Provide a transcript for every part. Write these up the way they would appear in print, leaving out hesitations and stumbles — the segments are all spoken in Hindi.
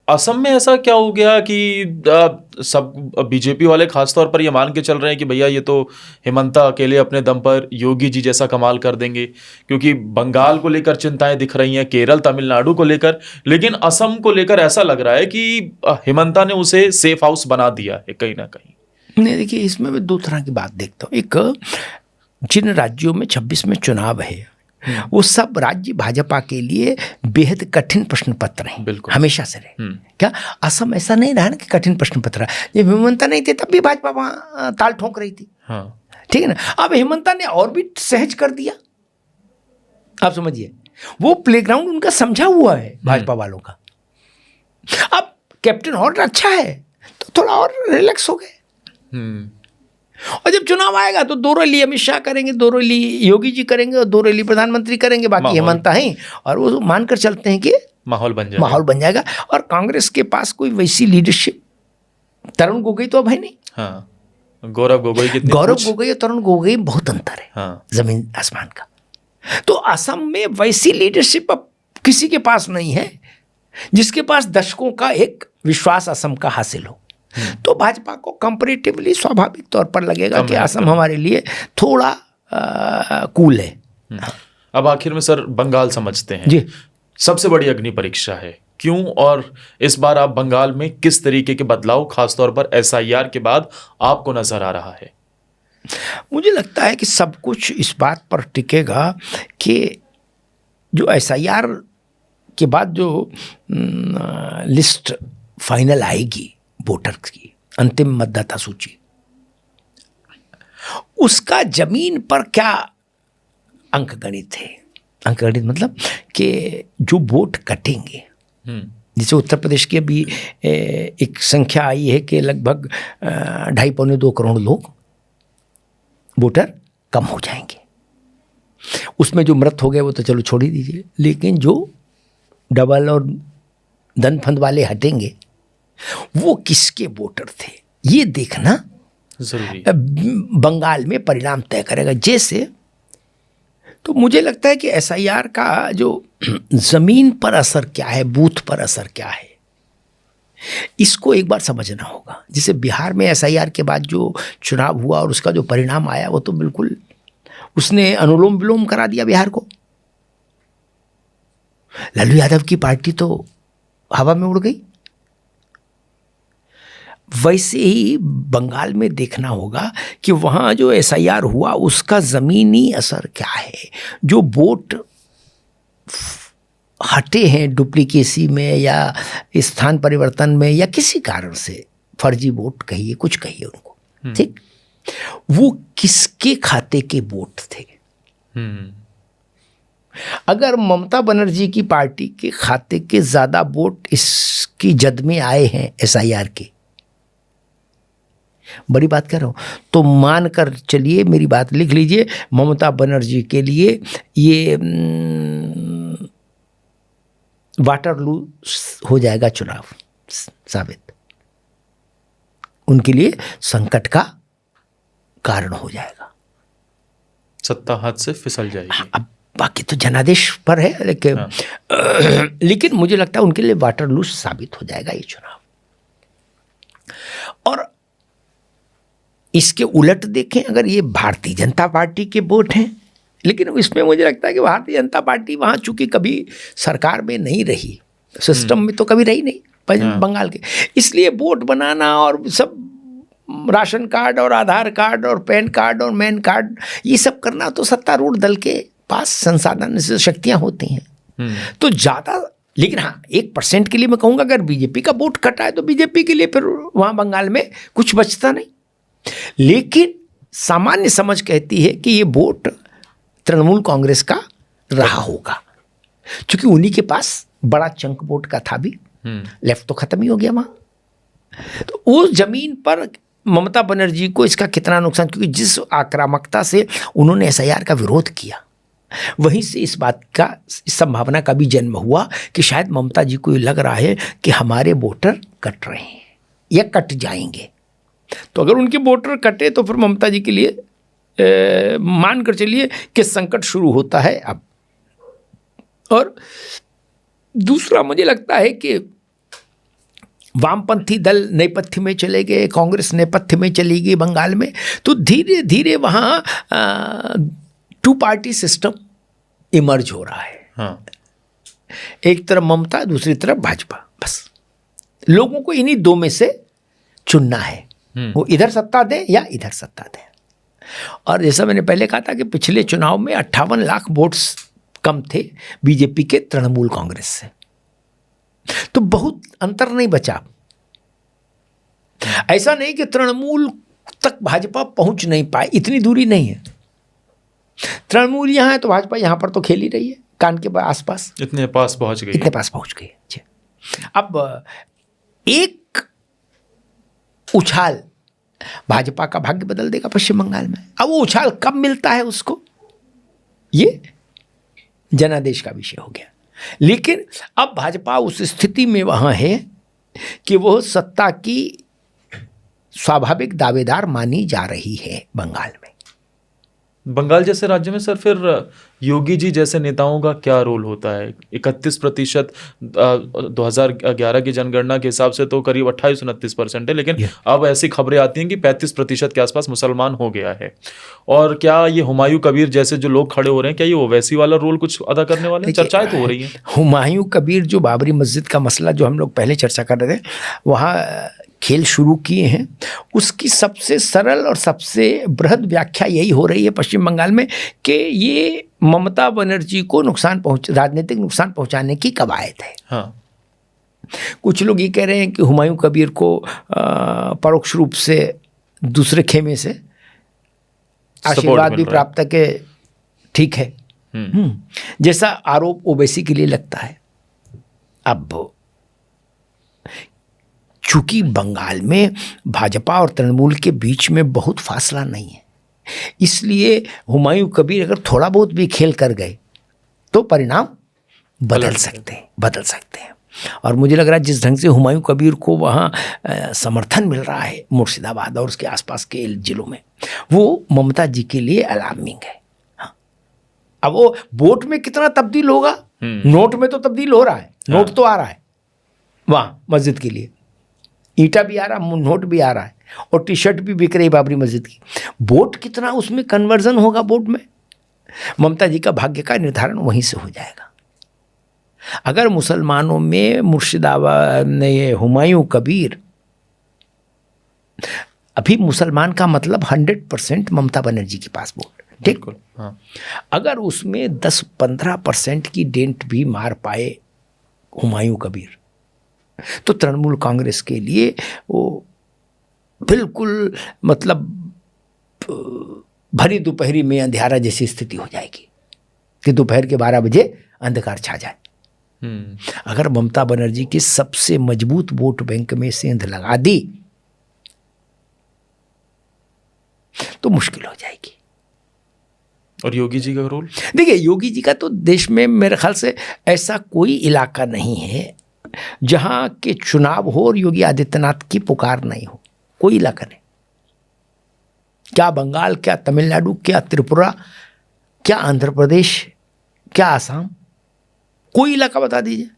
असम में ऐसा क्या हो गया कि सब बीजेपी वाले खासतौर पर ये मान के चल रहे हैं कि भैया ये तो हिमंता अकेले अपने दम पर योगी जी जैसा कमाल कर देंगे, क्योंकि बंगाल को लेकर चिंताएं दिख रही हैं, केरल तमिलनाडु को लेकर, लेकिन असम को लेकर ऐसा लग रहा है कि हिमंता ने उसे सेफ हाउस बना दिया है कहीं ना कहीं। नहीं, देखिए इसमें मैं दो तरह की बात देखता हूँ। एक, जिन राज्यों में 26 में चुनाव है वो सब राज्य भाजपा के लिए बेहद कठिन प्रश्न पत्र हैं, हमेशा से रहे। क्या असम ऐसा नहीं रहा ना कि कठिन प्रश्न पत्र है? जब हिमंता नहीं थे तब भी भाजपा वहां ताल ठोक रही थी। हाँ। ठीक है ना। अब हिमंता ने और भी सहज कर दिया। आप समझिए, वो प्लेग्राउंड उनका समझा हुआ है भाजपा वालों का। अब कैप्टन और अच्छा है तो थोड़ा और रिलैक्स हो गए। और जब चुनाव आएगा तो दो रैली अमित शाह करेंगे, दो रैली योगी जी करेंगे और दो रैली प्रधानमंत्री करेंगे, बाकी हिमंता हैं। और वो मानकर चलते हैं कि माहौल बन जाएगा। और कांग्रेस के पास कोई वैसी लीडरशिप, तरुण गोगोई तो अब है नहीं। हाँ। गौरव गोगोई और तरुण गोगोई बहुत अंतर है। हाँ। जमीन आसमान का। तो असम में वैसी लीडरशिप अब किसी के पास नहीं है जिसके पास दशकों का एक विश्वास असम का हासिल हो। तो भाजपा को कंपैरेटिवली स्वाभाविक तौर पर लगेगा कि असम हमारे लिए थोड़ा कूल है। अब आखिर में सर बंगाल समझते हैं जी, सबसे बड़ी अग्नि परीक्षा है, क्यों और इस बार आप बंगाल में किस तरीके के बदलाव खासतौर पर SIR के बाद आपको नजर आ रहा है? मुझे लगता है कि सब कुछ इस बात पर टिकेगा कि जो SIR के बाद जो लिस्ट फाइनल आएगी वोटर्स की, अंतिम मतदाता सूची, उसका जमीन पर क्या अंकगणित है। अंकगणित मतलब कि जो वोट कटेंगे, जैसे उत्तर प्रदेश की अभी एक संख्या आई है कि लगभग 2.5-2 करोड़ लोग वोटर कम हो जाएंगे। उसमें जो मृत हो गए वो तो चलो छोड़ ही दीजिए, लेकिन जो डबल और धन फंद वाले हटेंगे वो किसके वोटर थे ये देखना जरूरी। बंगाल में परिणाम तय करेगा। जैसे तो मुझे लगता है कि SIR का जो जमीन पर असर क्या है, बूथ पर असर क्या है, इसको एक बार समझना होगा। जैसे बिहार में SIR के बाद जो चुनाव हुआ और उसका जो परिणाम आया वो तो बिल्कुल उसने अनुलोम विलोम करा दिया बिहार को। लालू यादव की पार्टी तो हवा में उड़ गई। वैसे ही बंगाल में देखना होगा कि वहाँ जो SIR हुआ उसका ज़मीनी असर क्या है। जो वोट हटे हैं डुप्लीकेसी में या स्थान परिवर्तन में या किसी कारण से, फर्जी वोट कहिए, कुछ कहिए उनको, ठीक, वो किसके खाते के वोट थे। अगर ममता बनर्जी की पार्टी के खाते के ज़्यादा वोट इसकी जद में आए हैं SIR के, बड़ी बात कर रहा हूँ, तो मान कर चलिए, मेरी बात लिख लीजिए, ममता बनर्जी के लिए ये वाटरलू हो जाएगा चुनाव साबित, उनके लिए संकट का कारण हो जाएगा, सत्ता हाथ से फिसल जाएगी। अब बाकी तो जनादेश पर है, लेकिन मुझे लगता है उनके लिए वाटरलू साबित हो जाएगा ये चुनाव। और इसके उलट देखें, अगर ये भारतीय जनता पार्टी के वोट हैं, लेकिन इसमें मुझे लगता है कि भारतीय जनता पार्टी वहाँ चूंकि कभी सरकार में नहीं रही, सिस्टम में तो कभी रही नहीं बंगाल के, इसलिए वोट बनाना और सब राशन कार्ड और आधार कार्ड और पैन कार्ड और मैन कार्ड ये सब करना तो सत्तारूढ़ दल के पास संसाधन शक्तियाँ होती हैं, तो ज़्यादा। लेकिन हाँ, 1% के लिए मैं कहूँगा अगर बीजेपी का वोट कटा है तो बीजेपी के लिए फिर वहाँ बंगाल में कुछ बचता नहीं। लेकिन सामान्य समझ कहती है कि ये वोट तृणमूल कांग्रेस का रहा होगा, क्योंकि उन्हीं के पास बड़ा चंक वोट का था भी, लेफ्ट तो खत्म ही हो गया वहां। तो उस जमीन पर ममता बनर्जी को इसका कितना नुकसान, क्योंकि जिस आक्रामकता से उन्होंने SIR का विरोध किया, वहीं से इस बात का, इस संभावना का भी जन्म हुआ कि शायद ममता जी को लग रहा है कि हमारे वोटर कट रहे हैं या कट जाएंगे। तो अगर उनके वोटर कटे तो फिर ममता जी के लिए मान कर चलिए कि संकट शुरू होता है अब। और दूसरा मुझे लगता है कि वामपंथी दल नेपथ्य में चले गए, कांग्रेस नेपथ्य में चली गई बंगाल में, तो धीरे धीरे वहाँ 2 पार्टी सिस्टम इमर्ज हो रहा है। हाँ। एक तरफ ममता, दूसरी तरफ भाजपा। बस लोगों को इन्हीं 2 में से चुनना है, वो इधर सत्ता दें या इधर सत्ता दें। और जैसा मैंने पहले कहा था कि पिछले चुनाव में 58 लाख वोट्स कम थे बीजेपी के तृणमूल कांग्रेस से, तो बहुत अंतर नहीं बचा। ऐसा नहीं कि तृणमूल तक भाजपा पहुंच नहीं पाए, इतनी दूरी नहीं है। तृणमूल यहाँ है तो भाजपा यहाँ पर तो खेल ही रही है, कान के आसपास, इतने पास पहुंच गई, इतने पास पहुंच गई। अब एक उछाल भाजपा का भाग्य बदल देगा पश्चिम बंगाल में। अब वो उछाल कब मिलता है उसको, ये जनादेश का विषय हो गया। लेकिन अब भाजपा उस स्थिति में वहां है कि वो सत्ता की स्वाभाविक दावेदार मानी जा रही है बंगाल में। बंगाल जैसे राज्य में सर फिर योगी जी जैसे नेताओं का क्या रोल होता है? 31% 2011 की जनगणना के हिसाब से तो करीब 28-29% है, लेकिन अब ऐसी खबरें आती हैं कि 35% के आसपास मुसलमान हो गया है। और क्या ये हुमायूं कबीर जैसे जो लोग खड़े हो रहे हैं, क्या ये ओवैसी वाला रोल कुछ अदा करने वाले हैं? चर्चाएं तो हो रही हैं। हुमायूं कबीर जो बाबरी मस्जिद का मसला जो हम लोग पहले चर्चा कर रहे थे, वहाँ खेल शुरू किए हैं, उसकी सबसे सरल और सबसे बृहद व्याख्या यही हो रही है पश्चिम बंगाल में कि ये ममता बनर्जी को राजनीतिक नुकसान पहुंचाने की कवायद है। हाँ। कुछ लोग ये कह रहे हैं कि हुमायूं कबीर को परोक्ष रूप से दूसरे खेमे से आशीर्वाद भी प्राप्त के ठीक है, जैसा आरोप ओवैसी के लिए लगता है। अब चूंकि बंगाल में भाजपा और तृणमूल के बीच में बहुत फासला नहीं है, इसलिए हुमायूं कबीर अगर थोड़ा बहुत भी खेल कर गए तो परिणाम बदल सकते हैं। और मुझे लग रहा है जिस ढंग से हुमायूं कबीर को वहाँ समर्थन मिल रहा है मुर्शिदाबाद और उसके आसपास के जिलों में, वो ममता जी के लिए अलार्मिंग है। हाँ। अब वो वोट में कितना तब्दील होगा, नोट में तो तब्दील हो रहा है, नोट तो आ रहा है वहाँ मस्जिद के लिए, ईंटा भी आ रहा है, नोट भी आ रहा है, और टी शर्ट भी बिक रही है बाबरी मस्जिद की। वोट कितना उसमें कन्वर्जन होगा वोट में, ममता जी का भाग्य का निर्धारण वहीं से हो जाएगा। अगर मुसलमानों में मुर्शिदाबाद ने हुमायूं कबीर, अभी मुसलमान का मतलब 100% ममता बनर्जी के पास वोट, ठीक। हाँ। अगर उसमें 10-15% की डेंट भी मार पाए हुमायूं कबीर, तो तृणमूल कांग्रेस के लिए वो बिल्कुल मतलब भरी दोपहरी में अंधियारा जैसी स्थिति हो जाएगी कि दोपहर के 12 बजे अंधकार छा जाए। अगर ममता बनर्जी के सबसे मजबूत वोट बैंक में सेंध लगा दी तो मुश्किल हो जाएगी। और योगी जी का रोल? देखिए, योगी जी का तो देश में मेरे ख्याल से ऐसा कोई इलाका नहीं है जहां के चुनाव हो और योगी आदित्यनाथ की पुकार नहीं हो, कोई इलाका नहीं। क्या बंगाल, क्या तमिलनाडु, क्या त्रिपुरा, क्या आंध्र प्रदेश, क्या आसाम, कोई इलाका बता दीजिए।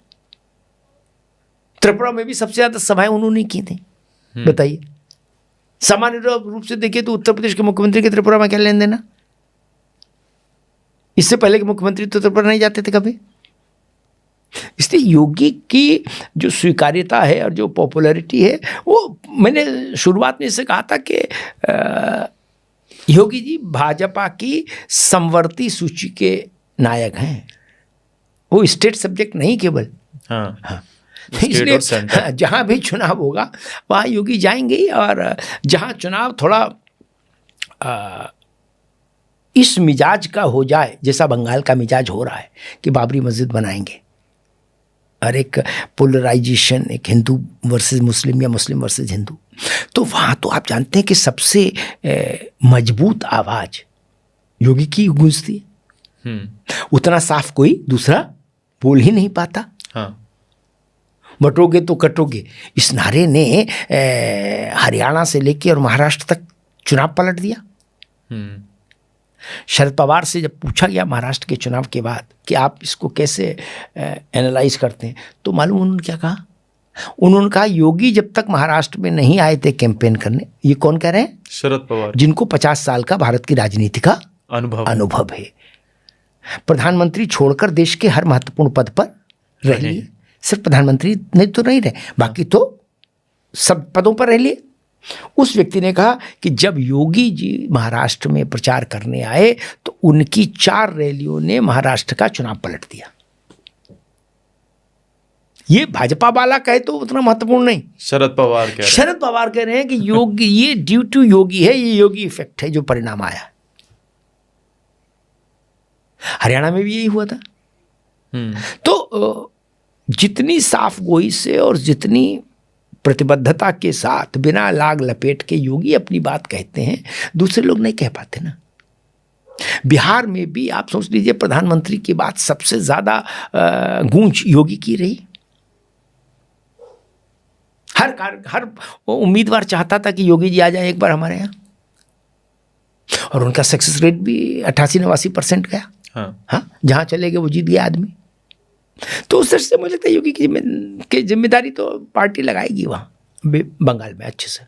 त्रिपुरा में भी सबसे ज्यादा सभाएं उन्होंने की थी, बताइए। सामान्य रूप से देखिए तो उत्तर प्रदेश के मुख्यमंत्री के त्रिपुरा में क्या लेन देना, इससे पहले के मुख्यमंत्री तो त्रिपुरा नहीं जाते थे कभी। इसलिए योगी की जो स्वीकार्यता है और जो पॉपुलैरिटी है, वो मैंने शुरुआत में इससे कहा था कि योगी जी भाजपा की समवर्ती सूची के नायक हैं, वो स्टेट सब्जेक्ट नहीं केवल। हाँ। इसलिए जहाँ भी चुनाव होगा वहाँ योगी जाएंगे, और जहाँ चुनाव थोड़ा इस मिजाज का हो जाए जैसा बंगाल का मिजाज हो रहा है कि बाबरी मस्जिद बनाएंगे और एक पोलराइजेशन, एक हिंदू वर्सेस मुस्लिम या मुस्लिम वर्सेस हिंदू, तो वहाँ तो आप जानते हैं कि सबसे मजबूत आवाज योगी की गूंजती है। उतना साफ कोई दूसरा बोल ही नहीं पाता। हाँ। बटोगे तो कटोगे, इस नारे ने हरियाणा से लेकर और महाराष्ट्र तक चुनाव पलट दिया। शरद पवार से जब पूछा गया महाराष्ट्र के चुनाव के बाद कि आप इसको कैसे एनालाइज करते हैं, तो मालूम उन्होंने क्या कहा उन्होंने कहा योगी जब तक महाराष्ट्र में नहीं आए थे कैंपेन करने, ये कौन कह रहे हैं? शरद पवार, जिनको 50 साल का भारत की राजनीति का अनुभव है। प्रधानमंत्री छोड़कर देश के हर महत्वपूर्ण पद पर रह लिए। सिर्फ प्रधानमंत्री नहीं तो नहीं रहे, बाकी तो सब पदों पर रह लिए। उस व्यक्ति ने कहा कि जब योगी जी महाराष्ट्र में प्रचार करने आए तो उनकी 4 रैलियों ने महाराष्ट्र का चुनाव पलट दिया। ये भाजपा वाला कहे तो उतना महत्वपूर्ण नहीं, शरद पवार कह रहे हैं कि योगी, ये ड्यू टू योगी है, ये योगी इफेक्ट है जो परिणाम आया। हरियाणा में भी यही हुआ था। तो जितनी साफ गोई से और जितनी प्रतिबद्धता के साथ बिना लाग लपेट के योगी अपनी बात कहते हैं, दूसरे लोग नहीं कह पाते ना। बिहार में भी आप सोच लीजिए, प्रधानमंत्री की बात सबसे ज्यादा गूंज योगी की रही। हर उम्मीदवार चाहता था कि योगी जी आ जाए एक बार हमारे यहाँ, और उनका सक्सेस रेट भी 88-89% गया। हाँ, जहाँ चले गए वो जीत गया आदमी। तो उस तरह से मुझे लगता है योगी की जिम्मेदारी तो पार्टी लगाएगी वहाँ बंगाल में अच्छे से।